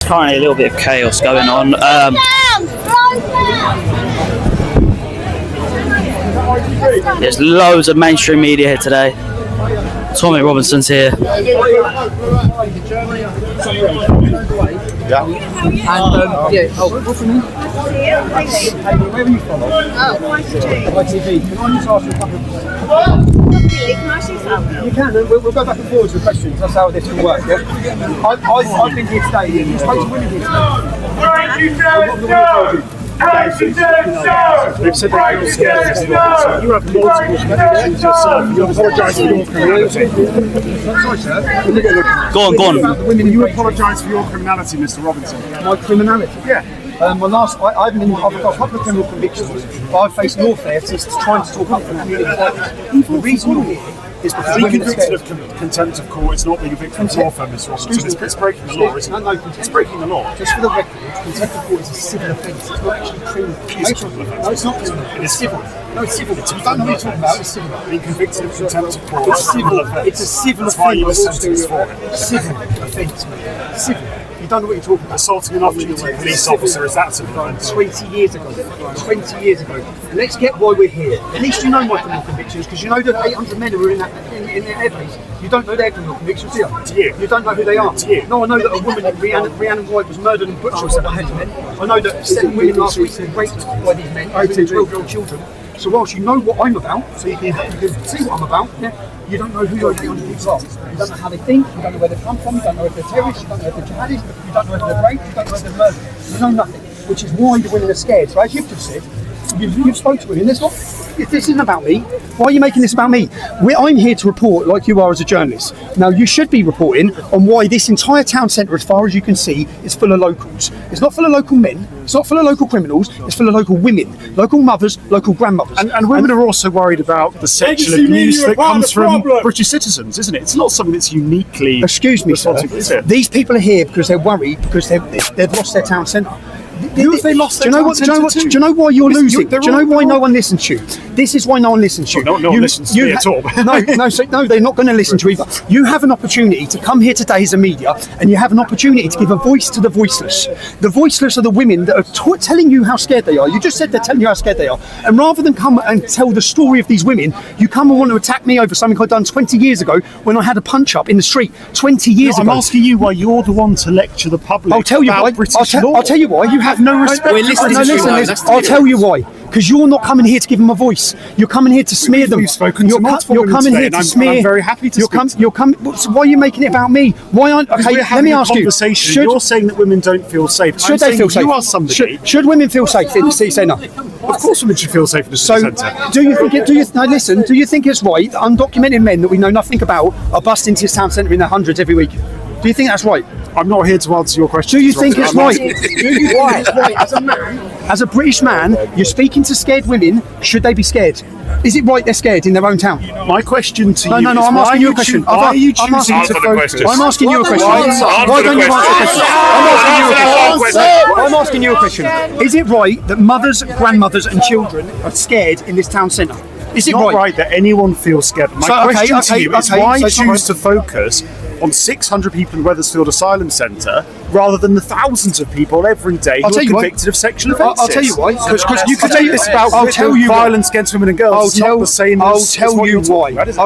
Currently a little bit of chaos going on. There's loads of mainstream media here today. Tommy Robinson's here. Yeah. What's your name? Where are you from? ITV. Can I just ask you a couple of Can I see some? You can, we'll go back and forwards with questions. That's how this will work. Yeah? I've been here today. You spoke to women here today. They've said they feel scared. You have multiple convictions yourself. You apologise for your criminality. Sorry, sir. Go on. Women, you apologise for your criminality, Mr. Robinson. My criminality? Yeah. I've got a couple of criminal convictions, but I've faced warfare since trying to talk up for community. The reason you're here is because being convicted of contempt of court is not being a victim of warfare, Mr. Robinson. It's breaking the law, isn't it? No, it's breaking the law. Just for the record, contempt of court is a civil offence. It's not actually criminal. No, it's not criminal. It is civil. No, it's civil. You don't know what you're talking about. It's civil. Being convicted of contempt of court is civil. It's a civil offence. That's why you were sentenced for it. Civil offence, man. Civil. You don't know what you're talking about. Assaulting an off-duty police officer, is that civil offence? 20 years ago. 20 years ago. And let's get why we're here. At least you know my criminal convictions, because you know that 800 men who are in their airbase. You don't know their criminal convictions, do you? Do you? You don't know who they are. Do you? No, I know that a woman, Rhiannon White, was murdered and butchered 700 men. I know that 7 women last week were raped by these men, including 12-year-old children. So whilst you know what I'm about, so you can see what I'm about, yeah, you don't know who those 800 people are. You don't know how they think, you don't know where they come from, you don't know if they're terrorists, you don't know if they're jihadis, you don't know if they're raped, you don't know if they're murdered. You know nothing, which is why the women are scared. So as you've just said, you've spoken to women, if this isn't about me, why are you making this about me? I'm here to report like you are as a journalist. Now you should be reporting on why this entire town centre, as far as you can see, is full of locals. It's not full of local men, it's not full of local criminals, it's full of local women, local mothers, local grandmothers. And women are also worried about the sexual abuse that comes from British citizens, isn't it? It's not something that's uniquely... Excuse me, sir. These people are here because they're worried, because they've lost their town centre. Who have they lost their town centre to? Do you know why you're losing? Do you know why no one listens to you? This is why no one listens to you. No one listens to me at all. No, they're not going to listen to you either. You have an opportunity to come here today as a media, and you have an opportunity to give a voice to the voiceless. The voiceless are the women that are telling you how scared they are. You just said they're telling you how scared they are. And rather than come and tell the story of these women, you come and want to attack me over something I'd done 20 years ago when I had a punch-up in the street 20 years ago. I'm asking you why you're the one to lecture the public. I'll tell you why. I'll tell you why. You have no respect. Listen. I'll tell you why. Because you're not coming here to give them a voice. You're coming here to smear them. You've spoken to multiple women coming today, here to and smear. I'm very happy to speak. So why are you making it about me? Why aren't? Okay, let me ask you. You're saying that women don't feel safe. Should they feel safe? You are somebody. Should women feel safe in the city centre? Of course, women should feel safe in the city centre. Do you think? Do you think it's right that undocumented men that we know nothing about are busting into this town centre in their hundreds every week? Do you think that's right? I'm not here to answer your question. Do you think it's right? Do you think it's right as a man? As a British man, you're speaking to scared women. Should they be scared? Is it right they're scared in their own town? My question to you is, I'm asking you a question. Why are you choosing to focus? I'm asking you a question. Why don't you answer the question? I'm asking you a question. Is it right that mothers, grandmothers and children are scared in this town centre? Is it not right that anyone feels scared? My question to you is, why choose to focus on 600 people in Wethersfield Asylum Centre rather than the thousands of people every day who are convicted of sexual offences? I'll tell you why. Because you could say this about violence against women and girls. I'll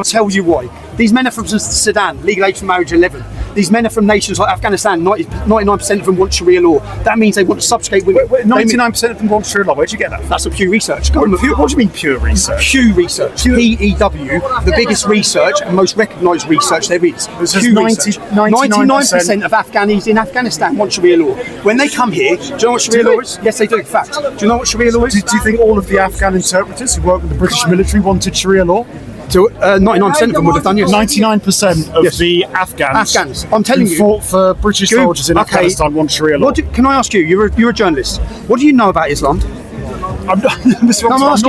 tell you why. These men are from Sudan, legal age for marriage 11. These men are from nations like Afghanistan. 99% of them want Sharia law. That means they want to subjugate women. 99% of them want Sharia law. Where'd you get that? That's a Pew Research. What do you mean pure research? Pew Research. P-E-W, the biggest research and most recognised research there is. 99% of Afghanis in Afghanistan want Sharia law. When they come here, do you know what Sharia law is? Yes, they do. Fact. Do you know what Sharia law is? Do you think all of the Afghan interpreters who work with the British military wanted Sharia law? 99% of them would have done, yes. 99% of the Afghans. I'm telling you, fought for British soldiers in Afghanistan want Sharia law. Can I ask you? You're a journalist. What do you know about Islam? I'm asking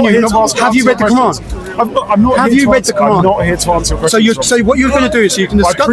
you. Have you read the Quran? I'm not. Have you read the Quran? I'm not here to answer your question. So what you're going to do is you can discuss.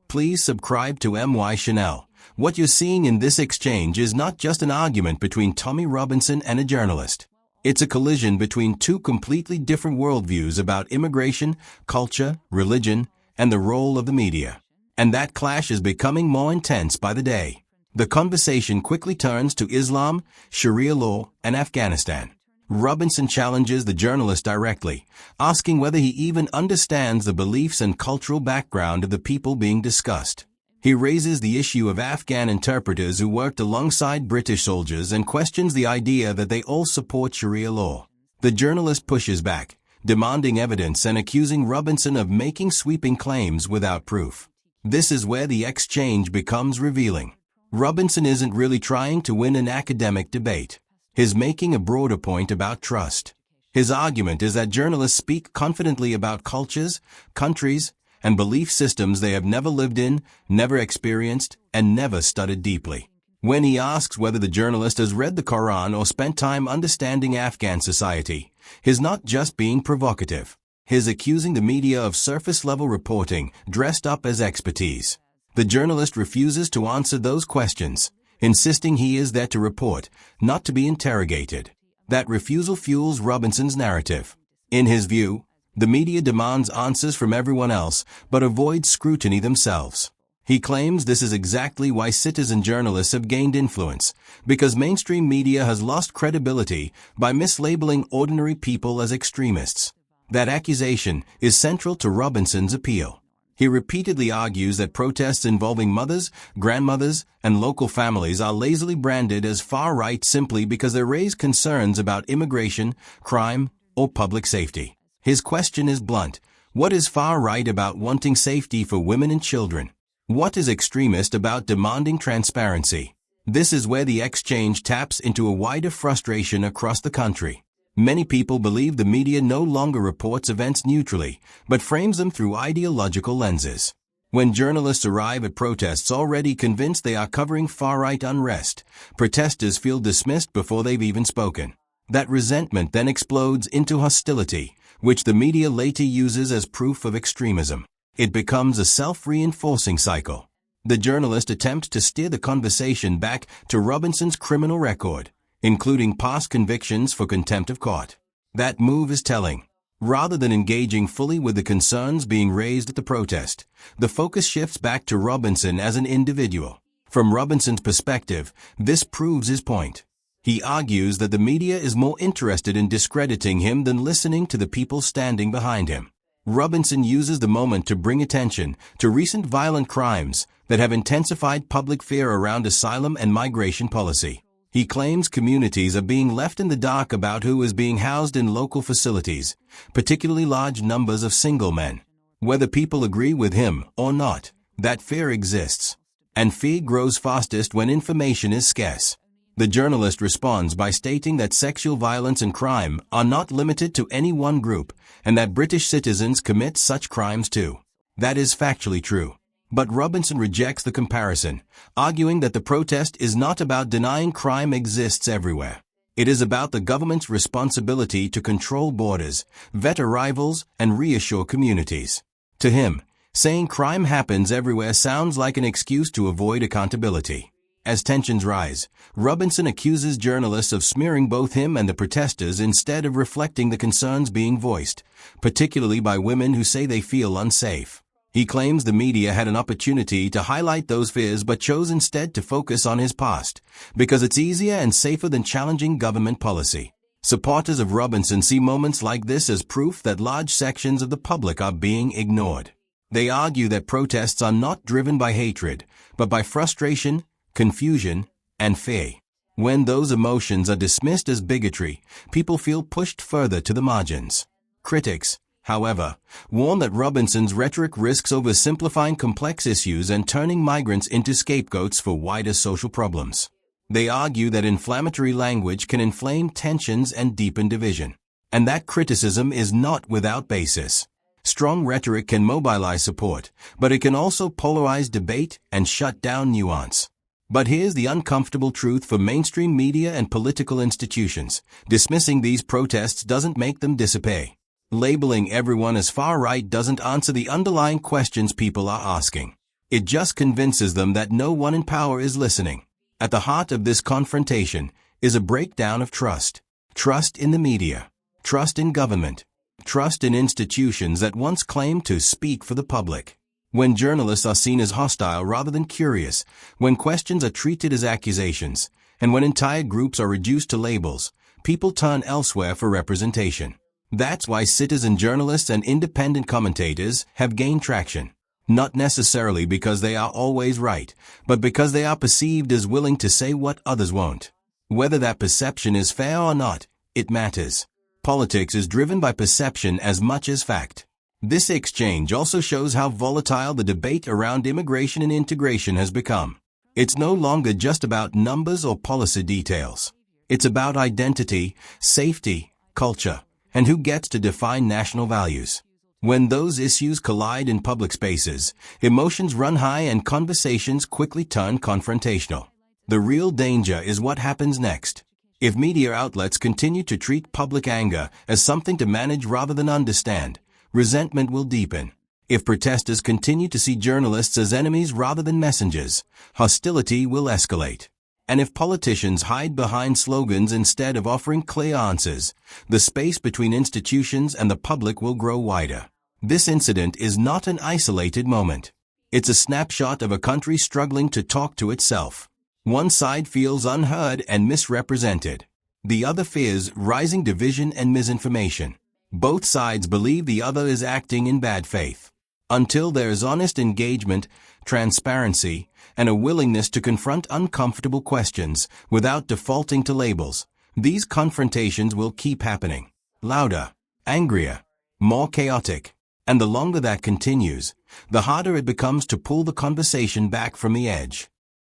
Please subscribe to MY Chanel. What you're seeing in this exchange is not just an argument between Tommy Robinson and a journalist. It's a collision between two completely different worldviews about immigration, culture, religion, and the role of the media. And that clash is becoming more intense by the day. The conversation quickly turns to Islam, Sharia law, and Afghanistan. Robinson challenges the journalist directly, asking whether he even understands the beliefs and cultural background of the people being discussed. He raises the issue of Afghan interpreters who worked alongside British soldiers and questions the idea that they all support Sharia law. The journalist pushes back, demanding evidence and accusing Robinson of making sweeping claims without proof. This is where the exchange becomes revealing. Robinson isn't really trying to win an academic debate. He's making a broader point about trust. His argument is that journalists speak confidently about cultures, countries, and belief systems they have never lived in, never experienced, and never studied deeply. When he asks whether the journalist has read the Quran or spent time understanding Afghan society, he's not just being provocative. He's accusing the media of surface-level reporting, dressed up as expertise. The journalist refuses to answer those questions, insisting he is there to report, not to be interrogated. That refusal fuels Robinson's narrative. In his view, the media demands answers from everyone else, but avoids scrutiny themselves. He claims this is exactly why citizen journalists have gained influence, because mainstream media has lost credibility by mislabeling ordinary people as extremists. That accusation is central to Robinson's appeal. He repeatedly argues that protests involving mothers, grandmothers, and local families are lazily branded as far-right simply because they raise concerns about immigration, crime, or public safety. His question is blunt. What is far-right about wanting safety for women and children? What is extremist about demanding transparency? This is where the exchange taps into a wider frustration across the country. Many people believe the media no longer reports events neutrally, but frames them through ideological lenses. When journalists arrive at protests already convinced they are covering far-right unrest, protesters feel dismissed before they've even spoken. That resentment then explodes into hostility, which the media later uses as proof of extremism. It becomes a self-reinforcing cycle. The journalist attempts to steer the conversation back to Robinson's criminal record, including past convictions for contempt of court. That move is telling. Rather than engaging fully with the concerns being raised at the protest, the focus shifts back to Robinson as an individual. From Robinson's perspective, this proves his point. He argues that the media is more interested in discrediting him than listening to the people standing behind him. Robinson uses the moment to bring attention to recent violent crimes that have intensified public fear around asylum and migration policy. He claims communities are being left in the dark about who is being housed in local facilities, particularly large numbers of single men. Whether people agree with him or not, that fear exists. And fear grows fastest when information is scarce. The journalist responds by stating that sexual violence and crime are not limited to any one group, and that British citizens commit such crimes too. That is factually true. But Robinson rejects the comparison, arguing that the protest is not about denying crime exists everywhere. It is about the government's responsibility to control borders, vet arrivals, and reassure communities. To him, saying crime happens everywhere sounds like an excuse to avoid accountability. As tensions rise, Robinson accuses journalists of smearing both him and the protesters instead of reflecting the concerns being voiced, particularly by women who say they feel unsafe. He claims the media had an opportunity to highlight those fears but chose instead to focus on his past, because it's easier and safer than challenging government policy. Supporters of Robinson see moments like this as proof that large sections of the public are being ignored. They argue that protests are not driven by hatred, but by frustration, confusion, and fear. When those emotions are dismissed as bigotry, people feel pushed further to the margins. Critics, however, warn that Robinson's rhetoric risks oversimplifying complex issues and turning migrants into scapegoats for wider social problems. They argue that inflammatory language can inflame tensions and deepen division, and that criticism is not without basis. Strong rhetoric can mobilize support, but it can also polarize debate and shut down nuance. But here's the uncomfortable truth for mainstream media and political institutions. Dismissing these protests doesn't make them disappear. Labeling everyone as far-right doesn't answer the underlying questions people are asking. It just convinces them that no one in power is listening. At the heart of this confrontation is a breakdown of trust. Trust in the media. Trust in government. Trust in institutions that once claimed to speak for the public. When journalists are seen as hostile rather than curious, when questions are treated as accusations, and when entire groups are reduced to labels, people turn elsewhere for representation. That's why citizen journalists and independent commentators have gained traction. Not necessarily because they are always right, but because they are perceived as willing to say what others won't. Whether that perception is fair or not, it matters. Politics is driven by perception as much as fact. This exchange also shows how volatile the debate around immigration and integration has become. It's no longer just about numbers or policy details. It's about identity, safety, culture, and who gets to define national values. When those issues collide in public spaces, emotions run high and conversations quickly turn confrontational. The real danger is what happens next. If media outlets continue to treat public anger as something to manage rather than understand, resentment will deepen. If protesters continue to see journalists as enemies rather than messengers, hostility will escalate. And if politicians hide behind slogans instead of offering clear answers, the space between institutions and the public will grow wider. This incident is not an isolated moment. It's a snapshot of a country struggling to talk to itself. One side feels unheard and misrepresented. The other fears rising division and misinformation. Both sides believe the other is acting in bad faith. Until there is honest engagement, transparency, and a willingness to confront uncomfortable questions without defaulting to labels, these confrontations will keep happening. Louder, angrier, more chaotic. And the longer that continues, the harder it becomes to pull the conversation back from the edge.